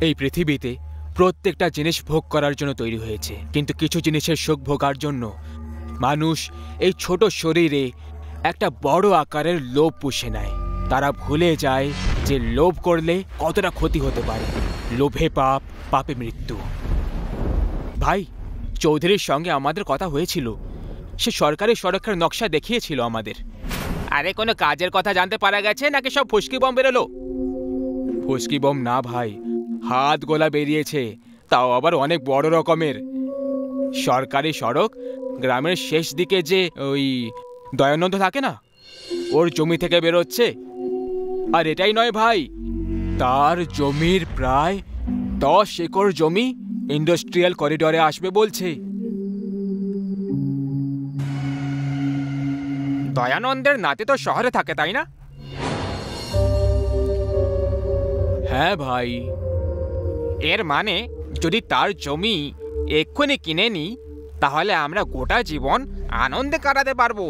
এই পৃথিবীতে প্রত্যেকটা জিনিস ভোগ করার জন্য তৈরি হয়েছে, কিন্তু কিছু জিনিসের সুখ ভোগার জন্য মানুষ এই ছোট শরীরে একটা বড় আকারের লোভ পুষে নেয়। তারা ভুলে যায় যে লোভ করলে কতটা ক্ষতি হতে পারে। লোভে পাপ, পাপে মৃত্যু। ভাই, চৌধুরীর সঙ্গে আমাদের কথা হয়েছিল, সে সরকারি সড়কের নকশা দেখিয়েছিল আমাদের। আরে কোনো কাজের কথা জানতে পারা গেছে নাকি সব ফুসকি বম বেরোলো? ফুসকি বম না ভাই, হাত গোলা বেরিয়েছে, তাও আবার অনেক বড় রকমের। সরকারি সড়ক, গ্রামের শেষ দিকে যে ওই দয়ানন্দ থাকে না, ওর জমি থেকে বেরোচ্ছে। আর এটাই নয় ভাই, তার জমির প্রায় 10 একর জমি ইন্ডাস্ট্রিয়াল করিডোরে আসবে বলছে। দয়ানন্দের নাতি তো শহরে থাকে, তাই না? হ্যাঁ ভাই। এর মানে যদি তার জমি এক্ষুনি কিনে নিই, তাহলে আমরা গোটা জীবন আনন্দে কাটাতে পারবো।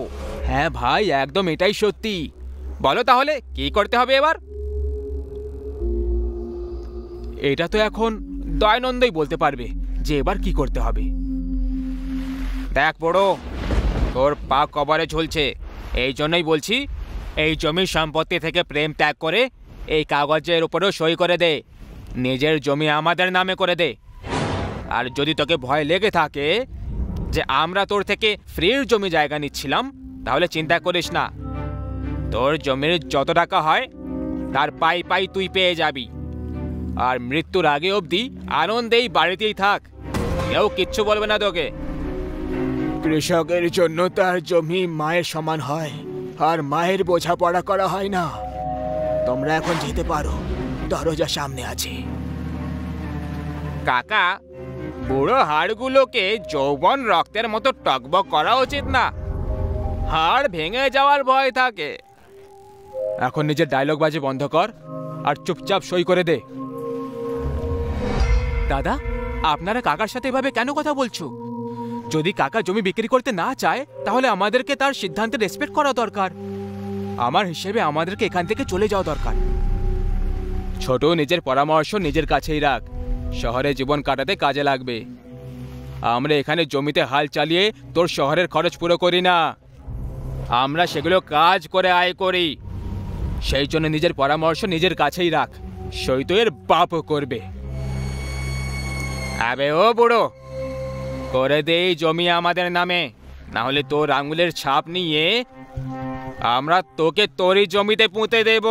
হ্যাঁ ভাই, একদম এটাই সত্যি। বলো তাহলে কি করতে হবে এবার? এটা তো এখন দয়ানন্দই বলতে পারবে যে এবার কি করতে হবে। দেখ বড়, তোর পা কবরে ঝুলছে, এই জন্যই বলছি, এই জমির সম্পত্তি থেকে প্রেম ত্যাগ করে এই কাগজের উপরেও সই করে দে, নিজের জমি আমাদের নামে করে দে। আর যদি তোকে ভয় লেগে থাকে যে আমরা তোর থেকে ফ্রির জমি জায়গা নিচ্ছিলাম, তাহলে চিন্তা করিস না, তোর জমির যত টাকা হয় তার পাই পাই তুই পেয়ে যাবি। আর মৃত্যুর আগে অবধি আনন্দেই বাড়িতেই থাক, কেউ কিচ্ছু বলবে না তোকে। কৃষকের জন্য তার জমি মায়ের সমান হয়, আর মায়ের বোঝাপড়া করা হয় না। তোমরা এখন যেতে পারো, দরজা সামনে আছে। কাকা, বুড়ো হাড়গুলোকে যৌবন রক্তের মতো টকবক করা উচিত না, হাড় ভেঙে যাওয়ার ভয় থাকে। এখন নিজের ডায়লগ বাজি বন্ধ কর আর চুপচাপ সই করে দে। দাদা, আপনারা কাকার সাথে এভাবে কেন কথা বলছো? যদি কাকা জমি বিক্রি করতে না চায়, তাহলে আমাদেরকে তার সিদ্ধান্তে রেসপেক্ট করা দরকার। আমার হিসেবে আমাদেরকে এখান থেকে চলে যাওয়া দরকার। ছোট, নিজের পরামর্শ নিজের কাছেই রাখ, শহরে জীবন কাটাতে কাজে লাগবে। আমরা এখানে জমিতে হাল চালিয়ে তোর শহরের খরচ পুরো করি না, আমরা সেগুলো কাজ করে আয় করি। সেই জন্য নিজের পরামর্শ নিজের কাছেই রাখ, সই তো এর বাপও করবে। আবে ও বুড়ো, করে দে জমি আমাদের নামে, না হলে তোর আঙুলের ছাপ নিয়ে আমরা তোকে তোরই জমিতে পুঁতে দেব।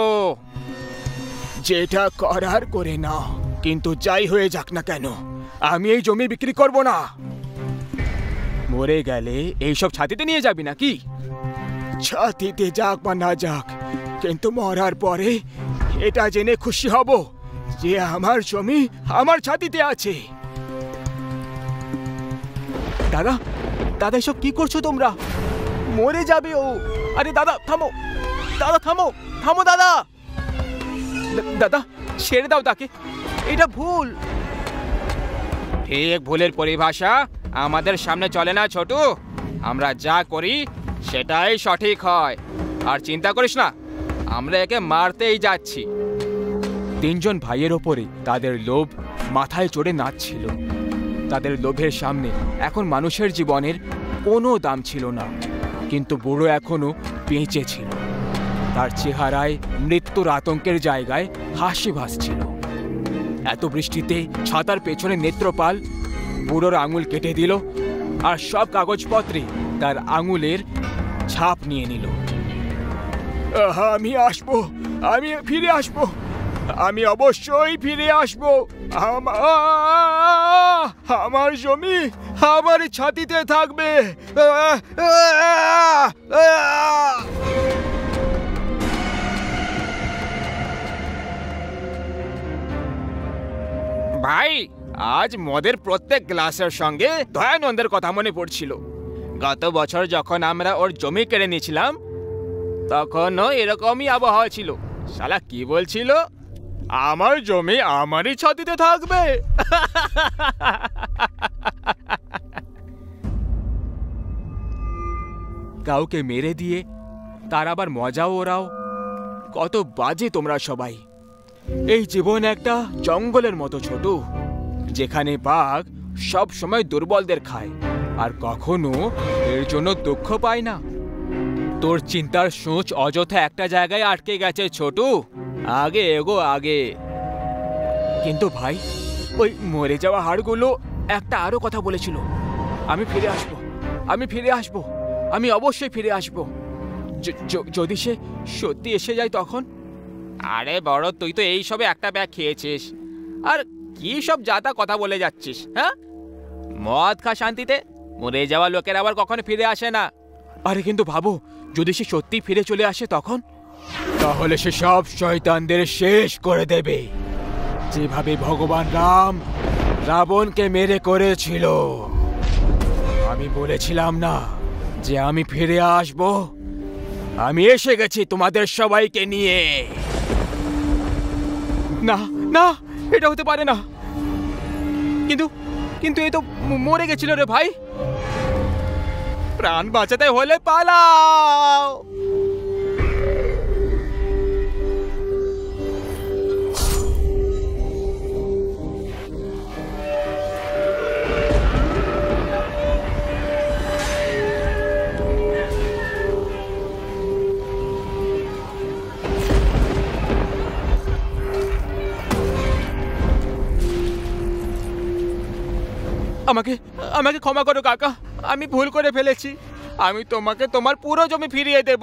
যেটা করার করে না, কিন্তু যাই হয়ে যাক না কেন, আমি এই জমি বিক্রি করব না। মরে গেলে এইসব ছাতিতে নিয়ে যাবি নাকি? ছাতিতে যাক বা না যাক, কিন্তু মরার পরে এটা জেনে খুশি হব যে আমার জমি আমার ছাতিতে আছে। দাদা, দাদা এসব কি করছো তোমরা? মরে যাবে ও। আরে দাদা থামো, দাদা থামো, থামো দাদা। দাদা ছেড়ে দাও তাকে, এটা ভুল। ঠিক ভুলের পরিভাষা আমাদের সামনে চলে না ছোটু, আমরা যা করি সেটাই সঠিক হয়। আর চিন্তা করিস না, আমরা একে মারতেই যাচ্ছি। তিনজন ভাইয়ের ওপরে তাদের লোভ মাথায় চড়ে নাচছিল। তাদের লোভের সামনে এখন মানুষের জীবনের কোনো দাম ছিল না, কিন্তু বুড়ো এখনো বেঁচে ছিল। তার চেহারায় মৃত্যুর আতঙ্কের জায়গায় হাসি ভাসছিল। এত বৃষ্টিতে ছাতার পেছনে নেত্রপাল বুড়োর আঙুল কেটে দিল আর সব কাগজপত্রে তার আঙুলের ছাপ নিয়ে নিল। আমি আসবো, আমি ফিরে আসবো, আমি অবশ্যই ফিরে আসবো। আমার জমি আমার ছাতিতে থাকবে। ভাই, আজ মদের প্রত্যেক গ্লাসের সঙ্গে দয়ানন্দের কথা মনে পড়ছিল। গত বছর যখন আমরা ওর জমি কেড়ে নিয়েছিলাম, তখনও এরকমই আবহাওয়া ছিল। শালা কি বলছিল? আমার জমি আমারই ছাতিতে থাকবে। কাউকে মেরে দিয়ে তার আবার মজাও ওরাও। কত বাজে তোমরা সবাই। এই জীবন একটা জঙ্গলের মতো ছোট, যেখানে বাঘ সব সময় দুর্বলদের খায় আর কখনো এর জন্য দুঃখ পায় না। তোর চিন্তার সূচ অযথা একটা জায়গায় আটকে গেছে ছোট, আগে এগো আগে। কিন্তু ভাই, ওই মরে যাওয়া হাড়গুলো একটা আরো কথা বলেছিল, আমি ফিরে আসবো, আমি ফিরে আসবো, আমি অবশ্যই ফিরে আসবো। যদি সে সত্যি এসে যায় তখন? আরে বড়, তুই তো এই সবে একটা ব্যাগ খেয়েছিস, আর কি সব যাতা কথা বলে যাচ্ছিস? হ্যাঁ, মদ খা শান্তিতে, মরে যাওয়া লোকের আবার কখনো ফিরে আসে না। আরে কিন্তু ভাবো, যদি সে সত্যি ফিরে চলে আসে তখন? তাহলে সে সব শয়তানদের শেষ করে দেবে, যেভাবে ভগবান রাম রাবণকে মেরে করেছিল। আমি বলেছিলাম না যে আমি ফিরে আসব? আমি এসে গেছি তোমাদের সবাইকে নিয়ে। না না, এটা হতে পারে না। কিন্তু কিন্তু এ তো মরে গেছিল রে ভাই। প্রাণ বাঁচাতে হলে পালাও। আমাকে আমাকে ক্ষমা করো কাকা, আমি ভুল করে ফেলেছি। আমি তোমাকে তোমার পুরো জমি ফিরিয়ে দেব।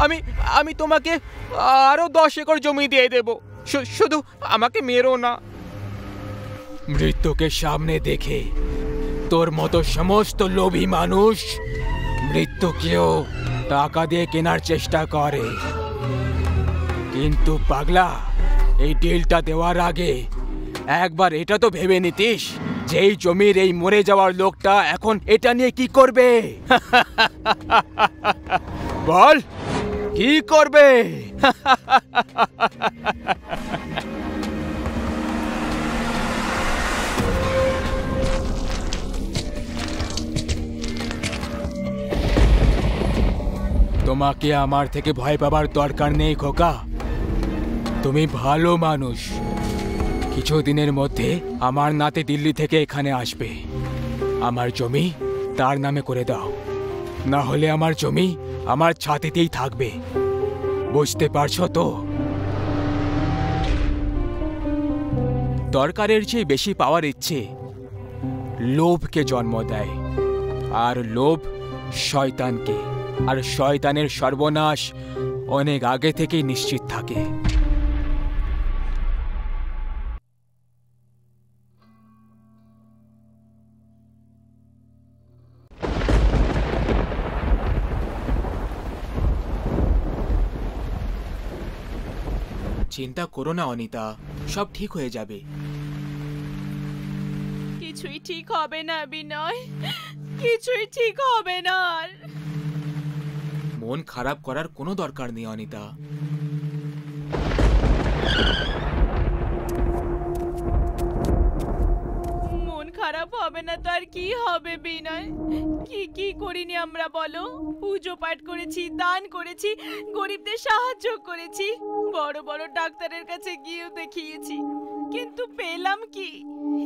আমি আমি তোমাকে আরো 10 একর জমি দিয়ে দেব, শুধু আমাকে মেরো না। মৃত্যুকে সামনে দেখে তোর মতো সমস্ত লোভী মানুষ মৃত্যুকেও টাকা দিয়ে কেনার চেষ্টা করে, কিন্তু পাগলা, এই ডিলটা দেওয়ার আগে একবার এটা তো ভেবে নিতিস যে এই জমির এই মরে যাওয়ার লোকটা এখন এটা নিয়ে কি করবে। বল, কি করবে? তোমাকে আমার থেকে ভয় পাবার দরকার নেই খোকা, তুমি ভালো মানুষ। কিছুদিনের মধ্যে আমার নাতি দিল্লি থেকে এখানে আসবে। আমার জমি তার নামে করে দাও, না হলে আমার জমি আমার ছাতিতেই থাকবে। বুঝতে পারছো তো? দরকারের চেয়ে বেশি পাওয়ার ইচ্ছে লোভকে জন্ম দেয়, আর লোভ শয়তানকে, আর শয়তানের সর্বনাশ অনেক আগে থেকেই নিশ্চিত থাকে। চিন্তা করো না অনিতা, সব ঠিক হয়ে যাবে। কিছুই ঠিক হবে না বিনয়, কিছুই ঠিক হবে না। মন খারাপ করার কোনো দরকার নেই অনিতা। মন খারাপ হবে না তো আর কি হবে বিনয়? কি কি করিনি আমরা বলো? পুজো পাঠ করেছি, দান করেছি, গরিবদের সাহায্য করেছি, বড় বড় ডাক্তারের কাছে গিয়েও দেখিয়েছি, কিন্তু পেলাম কি?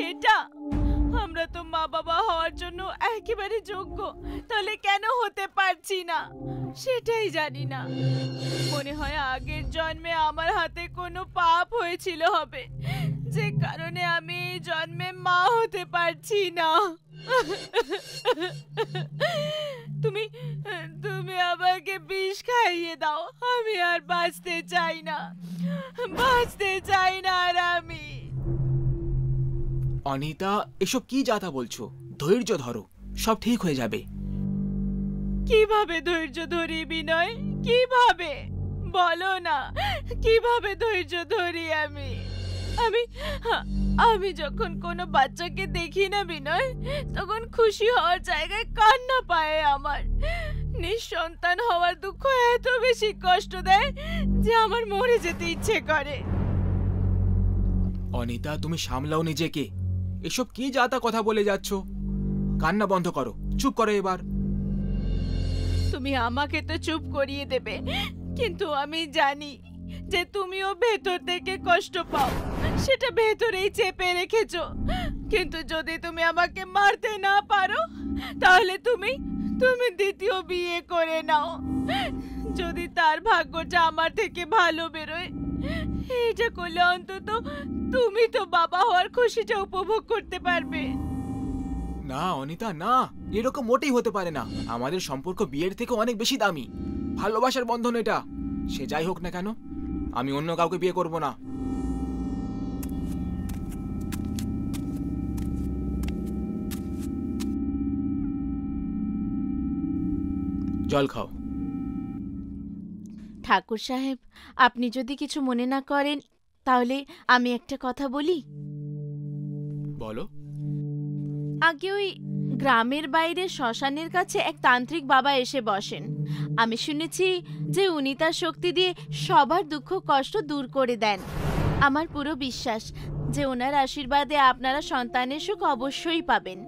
এটা আমরা তো মা বাবা হওয়ার জন্য একেবারে যোগ্য, তাহলে কেন হতে পারছি না সেটাই জানি না। মনে হয় আগের জন্মে আমার হাতে কোনো পাপ হয়েছিল হবে, যে কারণে আমি এই জন্মে মা হতে পারছি না। তুমি তুমি আমাকে বিষ খাইয়ে দাও, আমি আর বাঁচতে চাই না, বাঁচতে চাই না আর আমি। অনিতা, এসব কি যাতা বলছো? ধৈর্য ধরো, সব ঠিক হয়ে যাবে। কিভাবে ধৈর্য ধরি বিনয়? কিভাবে বলো না, কিভাবে ধৈর্য ধরি আমি? আমি আমি যখন কোনো বাচ্চাকে দেখি না বিনয়, তখন খুশি হওয়ার জায়গায় কান্না পায় আমার। নিঃসন্তান হওয়ার দুঃখ এত বেশি কষ্ট দেয় যে আমার মরে যেতে ইচ্ছে করে। অনিতা, তুমি সামলাও নিজেকে। এসব কি যাতা কথা বলে যাচ্ছ? কান্না বন্ধ করো, চুপ করো এবার। তুমি আমাকে তো চুপ করিয়ে দেবে, কিন্তু আমি জানি যে তুমিও ভেতর থেকে কষ্ট পাও, সেটা ভেতরেই চেপে রেখেছো। কিন্তু যদি তুমি আমাকে মারতে না পারো, তাহলে তুমি দ্বিতীয় বিয়ে করে নাও। যদি তার ভাগ্যটা আমার থেকে ভালো বেরোয়, এটা করলে অন্তত তুমি তো বাবা হওয়ার খুশিটা উপভোগ করতে পারবে। না অনিতা, না, এরকম মোটেই হতে পারে না। আমাদের সম্পর্ক বিয়ের থেকে অনেক বেশি দামি, ভালোবাসার বন্ধন এটা। সে যাই হোক না কেন, আমি অন্য কাউকে বিয়ে করব না। জল খাও। ঠাকুর সাহেব, আপনি যদি কিছু মনে না করেন, তাহলে আমি একটা কথা বলি। বলো। আগে ওই গ্রামের বাইরে শ্মশানের কাছে এক তান্ত্রিক বাবা এসে বসেন। আমি শুনেছি যে উনি তার শক্তি দিয়ে সবার দুঃখ কষ্ট দূর করে দেন। আমার পুরো বিশ্বাস যে ওনার আশীর্বাদে আপনারা সন্তানের সুখ অবশ্যই পাবেন।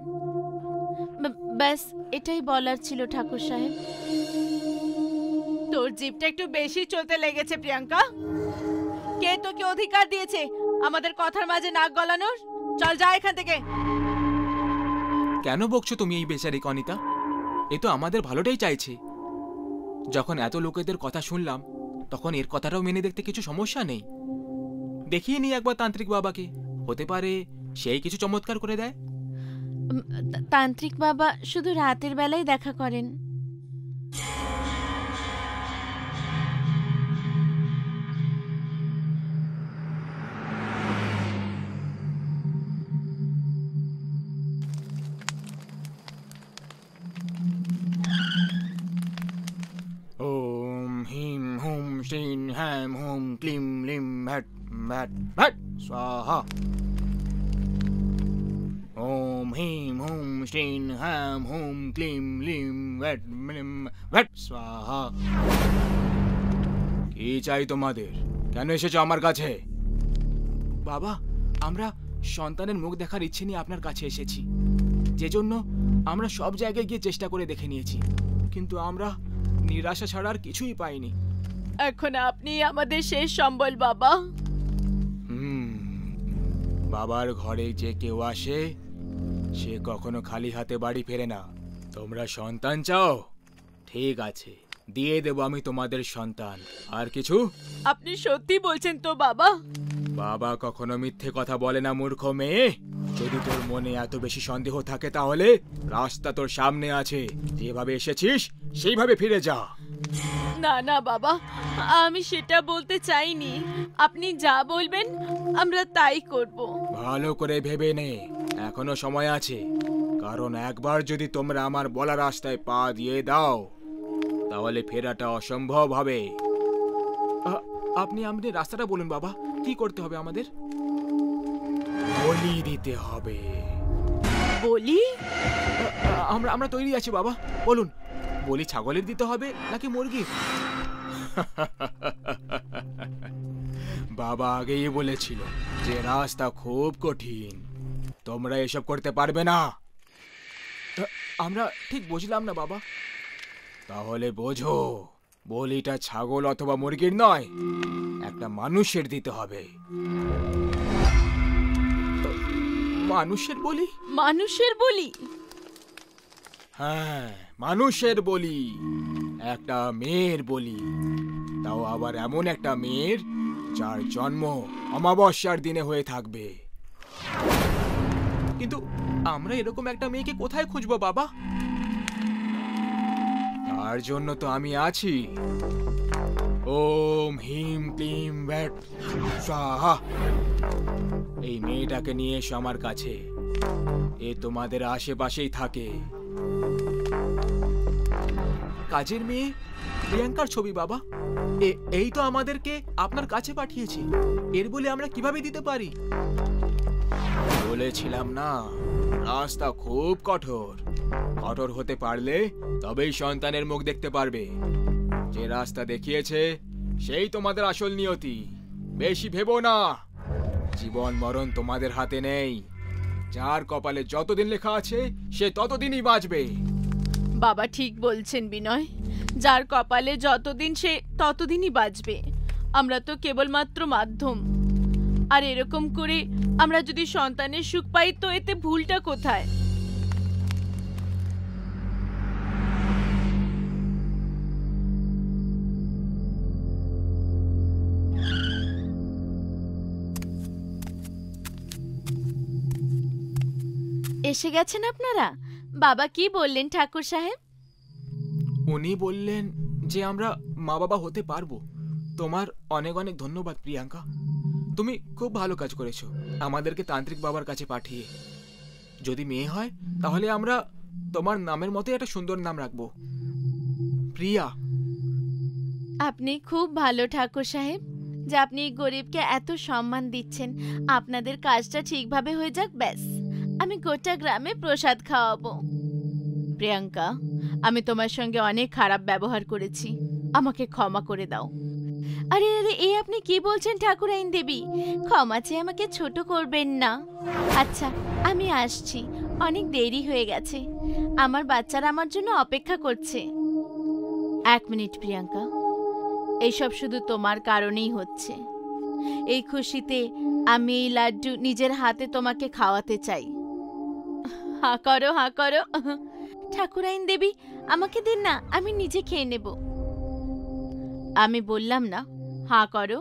ব্যাস এটাই বলার ছিল ঠাকুর সাহেব। তোর জিভটা একটু বেশি চলতে লেগেছে প্রিয়াঙ্কা। কে তোকে অধিকার দিয়েছে আমাদের কথার মাঝে নাক গলানোর? চল যা এখান থেকে। কেন বকছো তুমি এই বেচারি অনিতা? এ তো আমাদের ভালোটাই চাইছে। যখন এত লোকেদের কথা শুনলাম, তখন এর কথাটাও মেনে দেখতে কিছু সমস্যা নেই। দেখিয়ে নি একবার তান্ত্রিক বাবাকে, হতে পারে সেই কিছু চমৎকার করে দেয়। তান্ত্রিক বাবা শুধু রাতের বেলায় দেখা করেন। ওম হিম হুম শ্রীং হ্যাম হুম ক্লিম লিম ভ্যাট ভ্যাট ভ্যাট স্বাহা। ওম হিম হুম শ্রীং হ্যাম হুম ক্লিম লিম ভ্যাট ভ্যাট স্বাহা। কি চাই তোমাদের? কেন এসেছো আমার কাছে? বাবা, আমরা সন্তানের মুখ দেখার ইচ্ছে নিয়ে আপনার কাছে এসেছি। যে জন্য আমরা সব জায়গায় গিয়ে চেষ্টা করে দেখে নিয়েছি, কিন্তু আমরা নিরাশা ছাড়া আর কিছুই পাইনি। এখন আপনি আমাদের শেষ সম্বল বাবা। বাবার ঘরে যে কেউ আসে, সে কখনো খালি হাতে বাড়ি ফেরে না। তোমরা সন্তান চাও? ঠিক আছে, দিয়ে দেব আমি তোমাদের সন্তান। আর কিছু? আপনি সত্যি বলছেন তো বাবা? বাবা কখনো মিথ্যে কথা বলে না মূর্খ মেয়ে। যদি তোর মনে এত বেশি সন্দেহ থাকে, তাহলে রাস্তা তোর সামনে আছে। যেভাবে এসেছিস সেইভাবে ফিরে যা। না না বাবা, আমি সেটা বলতে চাইনি। আপনি যা বলবেন আমরা তাই করব। ভালো করে ভেবে নে, এখনো সময় আছে। কারণ একবার যদি তোমরা আমার বলা রাস্তায় পা দিয়ে দাও, তাহলে ফেরাটা অসম্ভব হবে। আপনি রাস্তাটা বলুন বাবা, কি করতে হবে আমাদের? বলি দিতে হবে। বলি? আমরা তৈরি আছি বাবা, বলুন। বলি ছাগলের দিতে হবে নাকি মুরগির? বাবা আগেই বলেছিল যে রাস্তা খুব কঠিন, তোমরা এসব করতে পারবে না। আমরা ঠিক বুঝলাম না বাবা। তাহলে বোঝো, বলিটা ছাগল অথবা মুরগির নয়, একটা মানুষের দিতে হবে। মানুষের বলি? মানুষের বলি? হ্যাঁ, মানুষের বলি। একটা মেয়ের বলি, তাও আবার এমন একটা মেয়ের যার জন্ম অমাবস্যার দিনে হয়ে থাকবে। কিন্তু আমরা এরকম একটা মেয়েকে কোথায় খুঁজবো বাবা? তার জন্য তো আমি আছি। ওম হিম ক্লিম ভ্যাট স্বাহা। এই মেয়েটাকে নিয়ে এসো আমার কাছে। এ তোমাদের আশেপাশেই থাকে। কাজের মেয়ে প্রিয়াঙ্কার ছবি বাবা। এই তো আমাদেরকে আপনার কাছে পাঠিয়েছে। এর বলে আমরা কিভাবে দিতে পারি? বলেছিলাম না, রাস্তা খুব কঠোর। কঠোর হতে পারলে তবেই সন্তানের মুখ দেখতে পারবে। যে রাস্তা দেখিয়েছে সেই তোমাদের আসল নিয়তি। বেশি ভেবো না। জীবন মরণ তোমাদের হাতে নেই। যার কপালে যতদিন লেখা আছে সে ততদিনই বাঁচবে। বাবা ঠিক বলছেন বিনয়, যার কপালে যতদিন সে ততদিনই বাঁচবে। আমরা তো কেবলমাত্র মাধ্যম। আর এরকম করে আমরা যদি সন্তানের সুখ পাই তো এতে ভুলটা কোথায়? এসে গেছেন আপনারা। বাবা কি বললেন ঠাকুর সাহেব? উনি বললেন যে আমরা মা বাবা হতে পারবো। তোমার অনেক অনেক ধন্যবাদ প্রিয়াঙ্কা, তুমি খুব ভালো কাজ করেছো আমাদেরকে তান্ত্রিক বাবার কাছে পাঠিয়ে। যদি মেয়ে হয় তাহলে আমরা তোমার নামের মতো একটা সুন্দর নাম রাখবো, প্রিয়া। আপনি খুব ভালো ঠাকুর সাহেব যে আপনি গরিবকে এত সম্মান দিচ্ছেন। আপনাদের কাজটা ঠিকভাবে হয়ে যাক ব্যাস, আমি গোটা গ্রামে প্রসাদ খাওয়াবো। প্রিয়াঙ্কা, আমি তোমার সঙ্গে অনেক খারাপ ব্যবহার করেছি, আমাকে ক্ষমা করে দাও। আরে আরে, এই আপনি কি বলছেন ঠাকুরাইন দেবী? ক্ষমা চেয়ে আমাকে ছোট করবেন না। আচ্ছা, আমি আসছি, অনেক দেরি হয়ে গেছে, আমার বাচ্চারা আমার জন্য অপেক্ষা করছে। 1 মিনিট প্রিয়াঙ্কা, এইসব শুধু তোমার কারণেই হচ্ছে। এই খুশিতে আমি এই লাড্ডু নিজের হাতে তোমাকে খাওয়াতে চাই। হা করো, হা করো। ঠাকুরাইন দেবী, আমাকে দিন না, আমি নিজে খেয়ে নেব। আমি বললাম না, হা করো।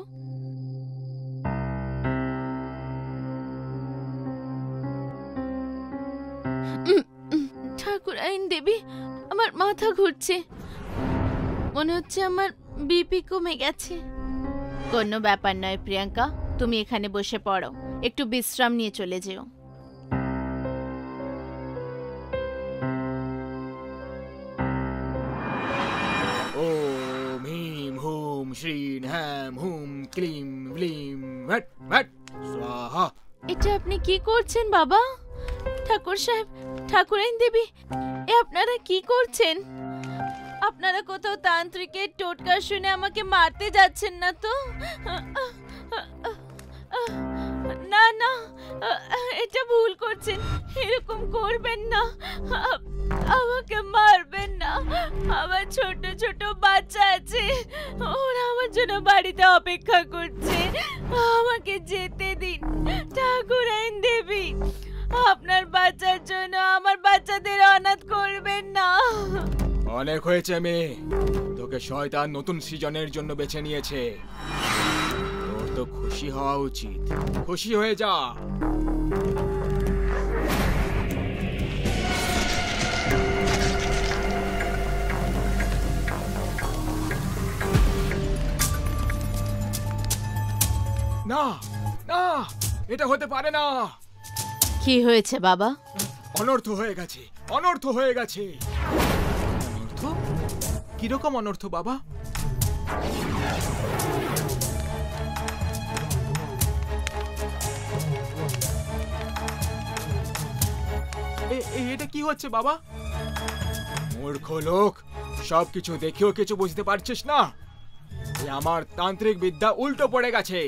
ঠাকুরাইন দেবী, আমার মাথা ঘুরছে, মনে হচ্ছে আমার বিপি কমে গেছে। কোনো ব্যাপার নয় প্রিয়াঙ্কা, তুমি এখানে বসে পড়ো, একটু বিশ্রাম নিয়ে চলে যেও। ওম হিম হুম শ্রীন হ্যাম হুম ক্লিম ব্লিম ভট ভট স্বাহা। এটা আপনি কি করছেন বাবা? ঠাকুর সাহেব, ঠাকুরাইন দেবী, এ আপনারা কি করছেন? আপনারা কোথাও তান্ত্রিকের টোটকা শুনে আমাকে মারতে যাচ্ছেন না তো? না না, এটা ভুল করছেন, এরকম করবেন না, আমাকে মারবেন না। আমার ছোট ছোট বাচ্চা আছে, ওরা আমার জন্য বাড়িতে অপেক্ষা করছে, আমাকে যেতে দিন। ঠাকুরাইন দেবী, আপনার বাচ্চার জন্য আমার বাচ্চাদের অনাথ করবেন না। অনেক হয়েছে মেয়ে, তোকে শয়তান নতুন সৃজনের জন্য বেছে নিয়েছে, তোর তো খুশি হওয়া উচিত, খুশি হয়ে যা। না না, এটা হতে পারে না। কি হয়েছে বাবা? অনর্থ হয়ে গেছে, অনর্থ হয়ে গেছে। অনর্থ? কিরকম অনর্থ বাবা? এটা কি হচ্ছে বাবা? মূর্খ লোক, সবকিছু দেখেও কিছু বুঝতে পারছিস না? আমার তান্ত্রিক বিদ্যা উল্টো পড়ে গেছে।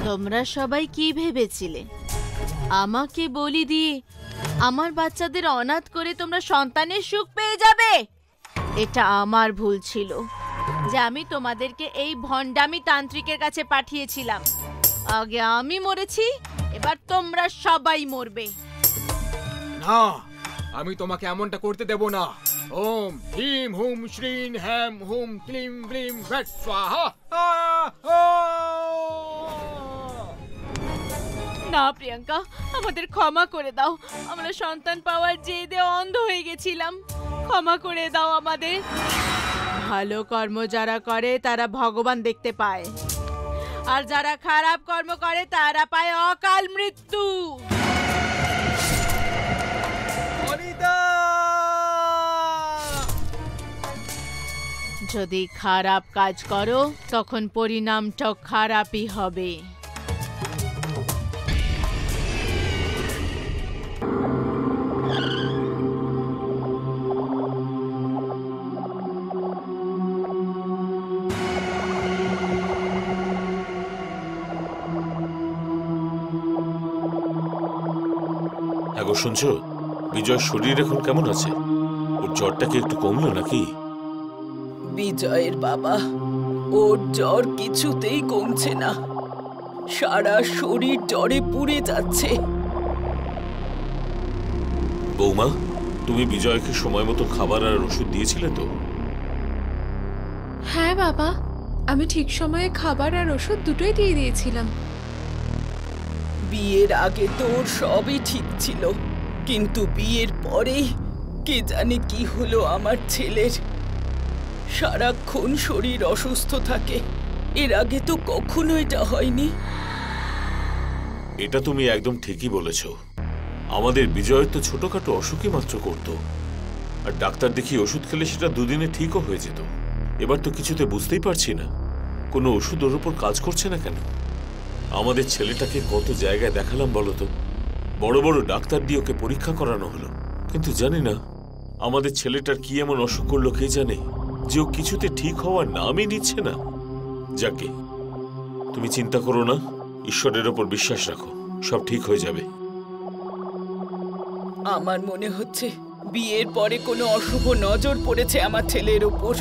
তোমরা সবাই কি ভেবেছিলে? আমাকে বলি দিয়ে আমার বাচ্চাদের অনাথ করে তোমরা সন্তানের সুখ পেয়ে যাবে? এটা আমার ভুল ছিল যে আমি তোমাদেরকে এই ভণ্ডামি তান্ত্রিকের কাছে পাঠিয়েছিলাম। আগে আমি মরেছি, এবার তোমরা সবাই মরবে। না, আমি তোমাকে এমনটা করতে দেব না। ওম হিম হুম শ্রীন হ্যাম হুম ক্লিম ব্লিম ভট স্বাহা। না প্রিয়াঙ্কা, আমাদের ক্ষমা করে দাও, আমরা সন্তান পাওয়ার জেদে অন্ধ হয়ে গেছিলাম, ক্ষমা করে দাও আমাদের। ভালো কর্ম যারা করে তারা ভগবান দেখতে পায়, আর যারা খারাপ কর্ম করে তারা পায় অকাল মৃত্যু। যদি খারাপ কাজ করো তখন পরিণামটা খারাপই হবে। এখন শুনছো, বিজয়ের শরীর এখন কেমন আছে? ওর জ্বরটা কি একটু কমলো নাকি? বিজয়ের বাবা ওর জ্বর কিছুতেই কমছে না, সারা শরীর জ্বরে পুড়ে যাচ্ছে। বৌমা, তুমি বিজয়কে সময় মতো খাবার আর ওষুধ দিয়েছিলে তো? হ্যাঁ বাবা, আমি ঠিক সময়ে খাবার আর ওষুধ দুটোই দিয়ে দিয়েছিলাম। বিয়ের আগে তো ওর সবই ঠিক ছিল, কিন্তু বিয়ের পরেই কে জানে কি হলো আমার ছেলের। সারাক্ষণ শরীর অসুস্থ থাকে, এর আগে তো কখনো এটা হয়নি। এটা তুমি একদম ঠিকই বলেছ। আমাদের বিজয়ের তো ছোটখাটো অসুখই মাত্র করত, আর ডাক্তার দেখিয়ে ওষুধ খেলে সেটা দুদিনে ঠিকও হয়ে যেত। এবার তো কিছুতে বুঝতেই পারছি না কোনো ওষুধ ওর উপর কাজ করছে না কেন। আমাদের ছেলেটাকে কত জায়গায় দেখালাম বলতো, বড় বড় ডাক্তার দিয়ে ওকে পরীক্ষা করানো হলো, কিন্তু জানি না আমাদের ছেলেটার কি এমন অসুখ করলো কে জানে, যে ও কিছুতে ঠিক হওয়ার নামই নিচ্ছে না। যাকে, তুমি চিন্তা করো না, ঈশ্বরের ওপর বিশ্বাস রাখো, সব ঠিক হয়ে যাবে। আমার মনে হচ্ছে বিয়ের পরে কোনো অশুভ নজর পড়েছে আমার ছেলের ওপর।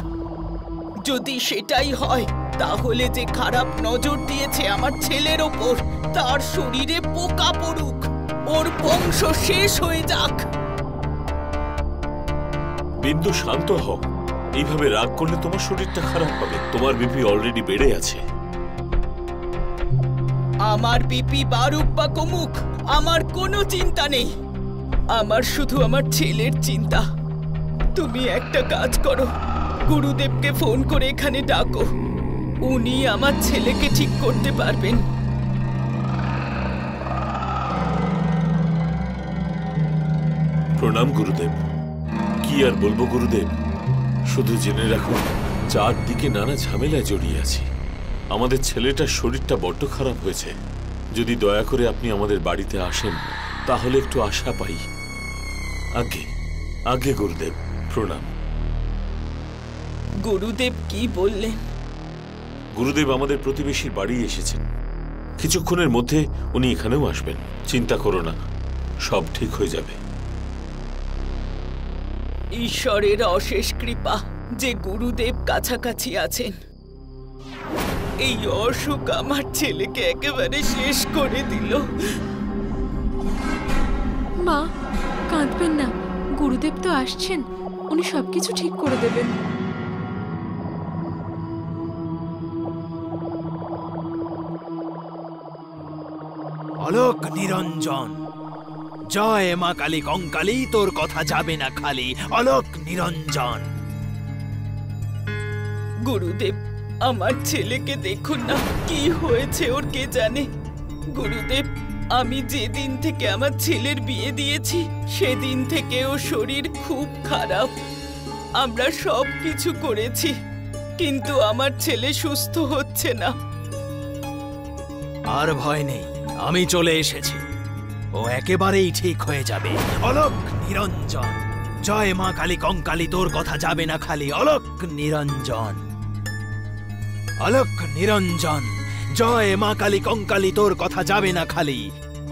যদি সেটাই হয়, তাহলে যে খারাপ নজর দিয়েছে আমার ছেলের ওপর, তার শরীরে পোকা পড়ুক, ওর বংশ শেষ হয়ে যাক। বিন্দু, শান্ত হও। এইভাবে রাগ করলে তোমার শরীরটা খারাপ হবে। তোমার বিপি অলরেডি বেড়ে আছে। আমার বিপি বাড়ুক বা কমুক, আমার কোনো চিন্তা নেই। আমার শুধু আমার ছেলের চিন্তা। তুমি একটা কাজ করো, গুরুদেবকে ফোন করে এখানে ডাকো, উনি আমার ছেলেকে ঠিক করতে পারবেন। প্রণাম গুরুদেব। কি আর বলবো গুরুদেব, শুধু জেনে রাখুন চারদিকে নানা ঝামেলায় জড়িয়ে আছি। আমাদের ছেলেটার শরীরটা বড্ড খারাপ হয়েছে। যদি দয়া করে আপনি আমাদের বাড়িতে আসেন, তাহলে একটু আশা পাই। আগে আগে গুরুদেব, প্রণাম। গুরুদেব কি বললেন? গুরুদেব আমাদের প্রতিবেশীর বাড়ি এসেছেন। কিছুক্ষণের মধ্যে উনি এখানেও আসবেন। চিন্তা করো না, সব ঠিক হয়ে যাবে। ঈশ্বরের অশেষ কৃপা যে গুরুদেব কাছাকাছি আছেন। এই অসুখ আমার ছেলেকে একেবারে শেষ করে দিল। মা, কাঁদবেন না, গুরুদেব তো আসছেন, উনি সবকিছু ঠিক করে দেবেন। অলোক নিরঞ্জন, জয় মা কালী কঙ্কালী, তোর কথা যাবে না খালি। অলোক নিরঞ্জন। গুরুদেব, আমার ছেলেকে দেখুন না, কি হয়েছে ওর কে জানে। গুরুদেব, আমি যেদিন থেকে আমার ছেলের বিয়ে দিয়েছি, সেদিন থেকে ওর শরীর খুব খারাপ। আমরা সব কিছু করেছি, কিন্তু আমার ছেলে সুস্থ হচ্ছে না। আর ভয় নেই, আমি চলে এসেছি, ও একেবারেই ঠিক হয়ে যাবে। অলোক নিরঞ্জন, জয় মা কালী কঙ্কালী, তোর কথা যাবে না খালি। অলোক নিরঞ্জন, অলোক নিরঞ্জন, জয় মা কালী কঙ্কালী, তোর কথা যাবে না খালি।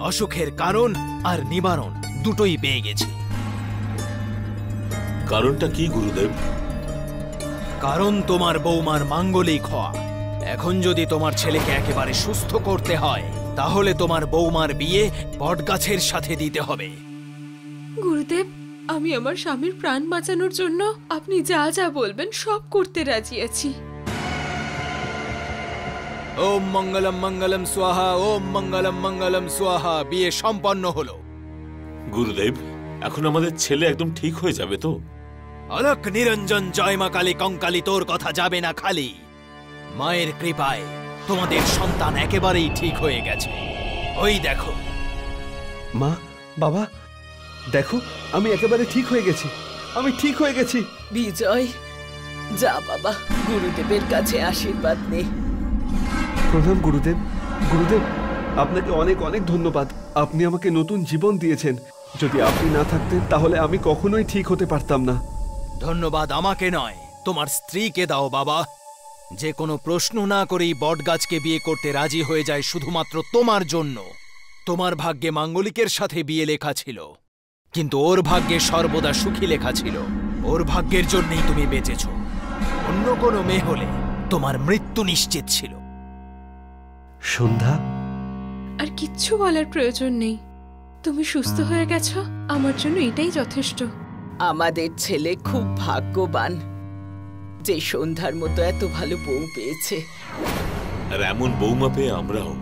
অসুখের কারণ আর নিবারণ দুটোই পেয়ে গেছি। কারণটা কি গুরুদেব? কারণ তোমার বৌমার মাঙ্গলিক হওয়া। এখন যদি তোমার ছেলেকে একেবারে সুস্থ করতে হয়, তাহলে তোমার বৌমার বিয়ে বটগাছের সাথে দিতে হবে। গুরুদেব, আমি আমার স্বামীর প্রাণ বাঁচানোর জন্য আপনি যা যা বলবেন সব করতে রাজি আছি। ওম মঙ্গলম মঙ্গলম স্বাহা, ওম মঙ্গলম মঙ্গলম স্বাহা। বিয়ে সম্পন্ন হলো। গুরুদেব, এখন আমাদের ছেলে একদম ঠিক হয়ে যাবে তো? অলোক নিরঞ্জন, জয় মা কালী কঙ্কালী, তোর কথা যাবে না খালি। মায়ের কৃপায় তোমাদের সন্তান একেবারেই ঠিক হয়ে গেছে। ওই দেখো। মা, বাবা, দেখো, আমি একেবারে ঠিক হয়ে গেছি, আমি ঠিক হয়ে গেছি। বিজয়, যা বাবা, গুরুদেবের কাছে আশীর্বাদ নে। প্রণাম গুরুদেব। গুরুদেব, আপনাকে অনেক অনেক ধন্যবাদ। আপনি আমাকে নতুন জীবন দিয়েছেন। যদি আপনি না থাকতেন, তাহলে আমি কখনোই ঠিক হতে পারতাম না। ধন্যবাদ আমাকে নয়, তোমার স্ত্রীকে দাও বাবা, যে কোনো প্রশ্ন না করেই বটগাছকে বিয়ে করতে রাজি হয়ে যায় শুধুমাত্র তোমার জন্য। তোমার ভাগ্যে মাঙ্গলিকের সাথে বিয়ে লেখা ছিল, কিন্তু ওর ভাগ্যে সর্বদা সুখী লেখা ছিল। ওর ভাগ্যের জন্যই তুমি বেঁচেছ। অন্য কোনো মেয়ে হলে তোমার মৃত্যু নিশ্চিত ছিল। সন্ধ্যা, আর কিচ্ছু বলার প্রয়োজন নেই। তুমি সুস্থ হয়ে গেছো, আমার জন্য এটাই যথেষ্ট। আমাদের ছেলে খুব ভাগ্যবান যে সন্ধ্যার মতো এত ভালো বউ পেয়েছে। আর এমন বৌমা পেয়ে আমরাও।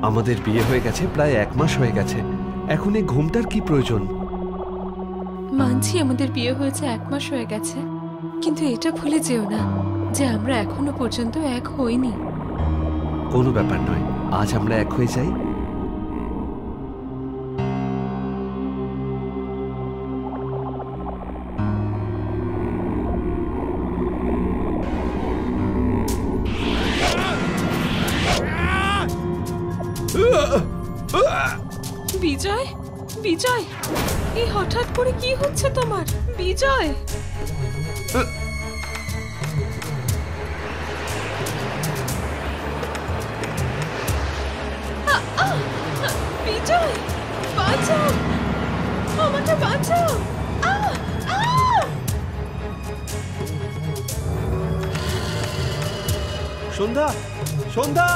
আমাদের বিয়ে হয়ে গেছে প্রায় 1 মাস হয়ে গেছে। এখন এই ঘুমটার কি প্রয়োজন? মানছি আমাদের বিয়ে হয়েছে 1 মাস হয়ে গেছে, কিন্তু এটা ভুলে যেও না যে আমরা এখনো পর্যন্ত এক হইনি। কোনো ব্যাপার নয়, আজ আমরা এক হয়ে যাই। বিজয়, বিজয়, এই হঠাৎ করে কি হচ্ছে তোমার? বিজয়, বিজয়, বাঁচাও, আমাকে বাঁচাও। সন্ধ্যা, সন্ধ্যা,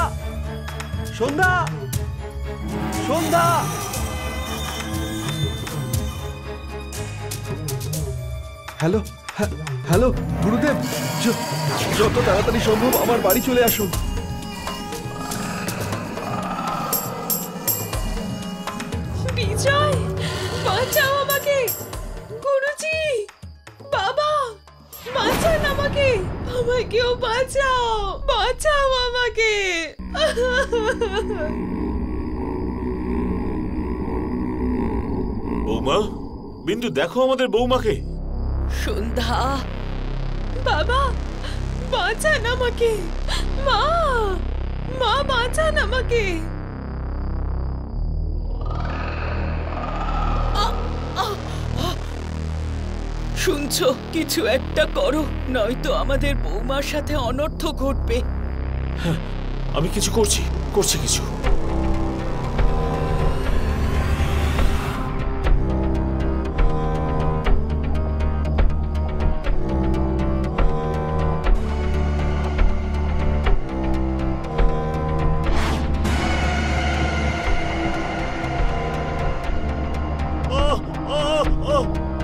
সন্ধ্যা, সন্ধ্যা। হ্যালো, হ্যালো গুরুদেব, যত তাড়াতাড়ি সম্ভব আমার বাড়ি চলে আসুন। বিজয়, বাঁচাও আমাকে। গুরুজি, বাবা, বাঁচান আমাকে, আমাকেও বাঁচাও, বাঁচাও আমাকে। বৌমা, বিন্দু দেখো আমাদের বৌমাকে। সন্ধ্যা, বাবা, বাঁচান আমাকে। মা, মা, বাঁচান আমাকে। শুনছো? কিছু একটা করো, নয়তো আমাদের বৌমার সাথে অনর্থ ঘটবে। আমি কিছু করছি কিছু।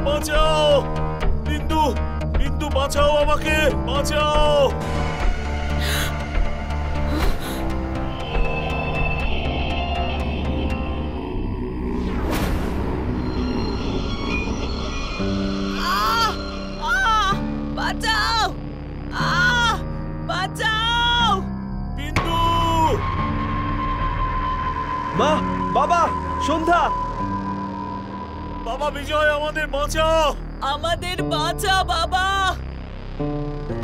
বাঁচাও বিন্দু, বিন্দু বাঁচাও আমাকে, বাঁচাও। বাঁচাও, বাঁচাও বিন্দু। মা, বাবা, সন্ধ্যা, বাবা বিজয়, আমাদের বাঁচাও। আমাদের বাঁচা বাবা,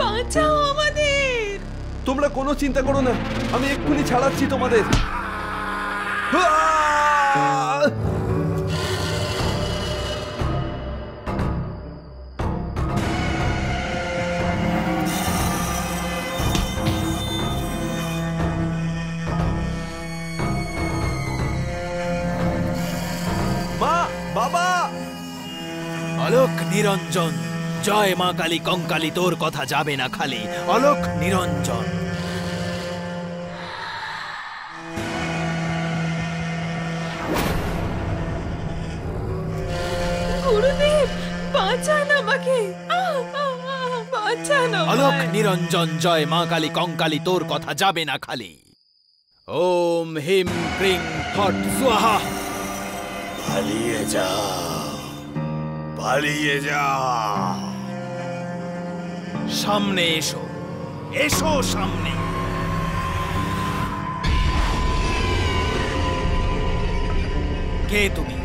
বাঁচাও আমাদের। তোমরা কোনো চিন্তা করো না, আমি এক্ষুনি ছাড়াচ্ছি তোমাদের। মা, বাবা। অলোক নিরঞ্জন, জয় মা কালী কঙ্কালী, তোর কথা যাবে না খালি। অলোক নিরঞ্জন। গুরুদেব, বাঁচান আমাকে, বাঁচান অলোক আমায়। নিরঞ্জন, জয় মা কালী কঙ্কালী, তোর কথা যাবে না খালি। ওম হিম ক্রিং ফট স্বাহা। পালিয়ে যা, পালিয়ে যা। সামনে এসো, এসো সামনে। কে তুমি?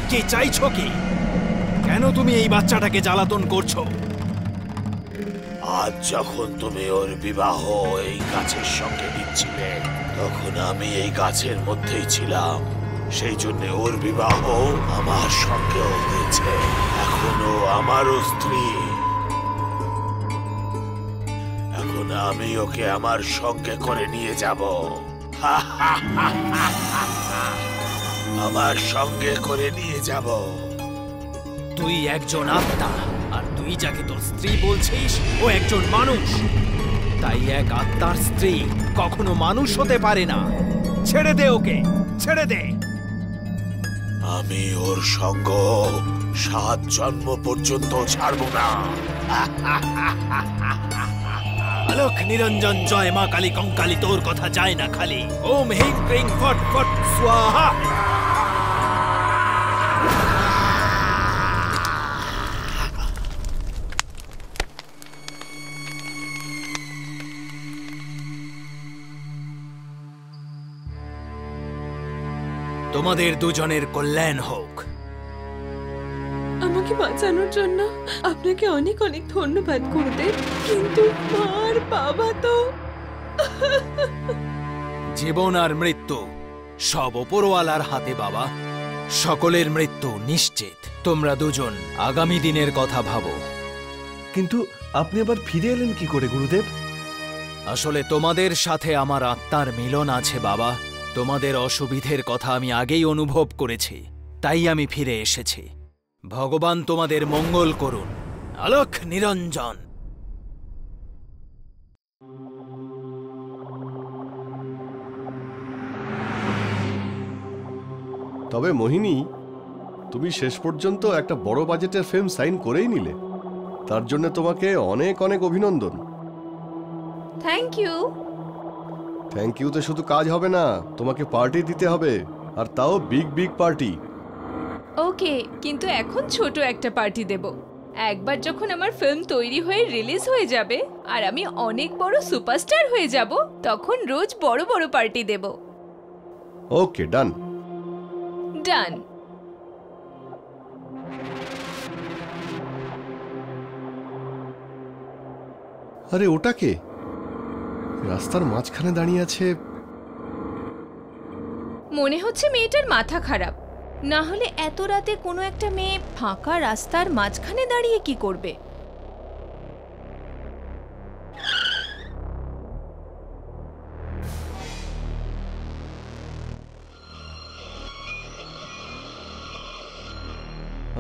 কি চাইছো কি? কেন তুমি এই বাচ্চাটাকে জ্বালাতন করছো? আজ যখন তুমি ওর বিবাহ এই গাছের সঙ্গে দিচ্ছিলে, তখন আমি এই গাছের মধ্যেই ছিলাম। সেই জন্য ওর বিবাহ আমার সঙ্গেও হয়েছে। এখনো আমারও স্ত্রী। আমি ওকে আমার সঙ্গে করে নিয়ে যাব। আমার সঙ্গে করে নিয়ে যাব। তুই একজন আত্মা, আর তুই যাকে তোর স্ত্রী বলছিস ও একজন মানুষ। তাই এক আত্মার স্ত্রী কখনো মানুষ হতে পারে না। ছেড়ে দে ওকে, ছেড়ে দে। আমি ওর সঙ্গ 7 জন্ম পর্যন্ত ছাড়ব না। আলোক নিরঞ্জন জয় মা কালী কঙ্কালী তোর কথা যায় না খালি। ওম হিং ক্রিং ফট ফট স্বাহা। তোমাদের দুজনের কল্যাণ হোক। আমাকে বাঁচানোর জন্য আপনাকে অনেক অনেক ধন্যবাদ গুরুদেব, কিন্তু মা আর বাবা তো। জীবন আর মৃত্যু সব ওপরওয়ালার হাতে বাবা। সকলের মৃত্যু নিশ্চিত। তোমরা দুজন আগামী দিনের কথা ভাবো। কিন্তু আপনি আবার ফিরে এলেন কি করে গুরুদেব? আসলে তোমাদের সাথে আমার আত্মার মিলন আছে বাবা। তোমাদের অসুবিধের কথা আমি আগেই অনুভব করেছি, তাই আমি ফিরে এসেছি। ভগবান তোমাদের মঙ্গল করুন। আলোক নিরঞ্জন। তবে মোহিনী, তুমি শেষ পর্যন্ত একটা বড় বাজেটের ফিল্ম সাইন করেই নিলে। তার জন্য তোমাকে অনেক অনেক অভিনন্দন। Thank you. থ্যাংক ইউতে শুধু কাজ হবে না, তোমাকে পার্টি দিতে হবে, আর তাও বিগ বিগ পার্টি। ওকে, কিন্তু এখন ছোট একটা পার্টি দেব। একবার যখন আমার ফিল্ম তৈরি হয়ে রিলিজ হয়ে যাবে আর আমি অনেক বড় সুপারস্টার হয়ে যাব, তখন রোজ বড় বড় পার্টি দেব। ওকে, ডান। ডান। আরে ওটা কে? রাস্তার মাঝখানে দাঁড়িয়ে আছে। মনে হচ্ছে মেয়েটার মাথা খারাপ। না হলে এত রাতে কোনো একটা মেয়ে ফাঁকা রাস্তার মাঝখানে দাঁড়িয়ে কি করবে?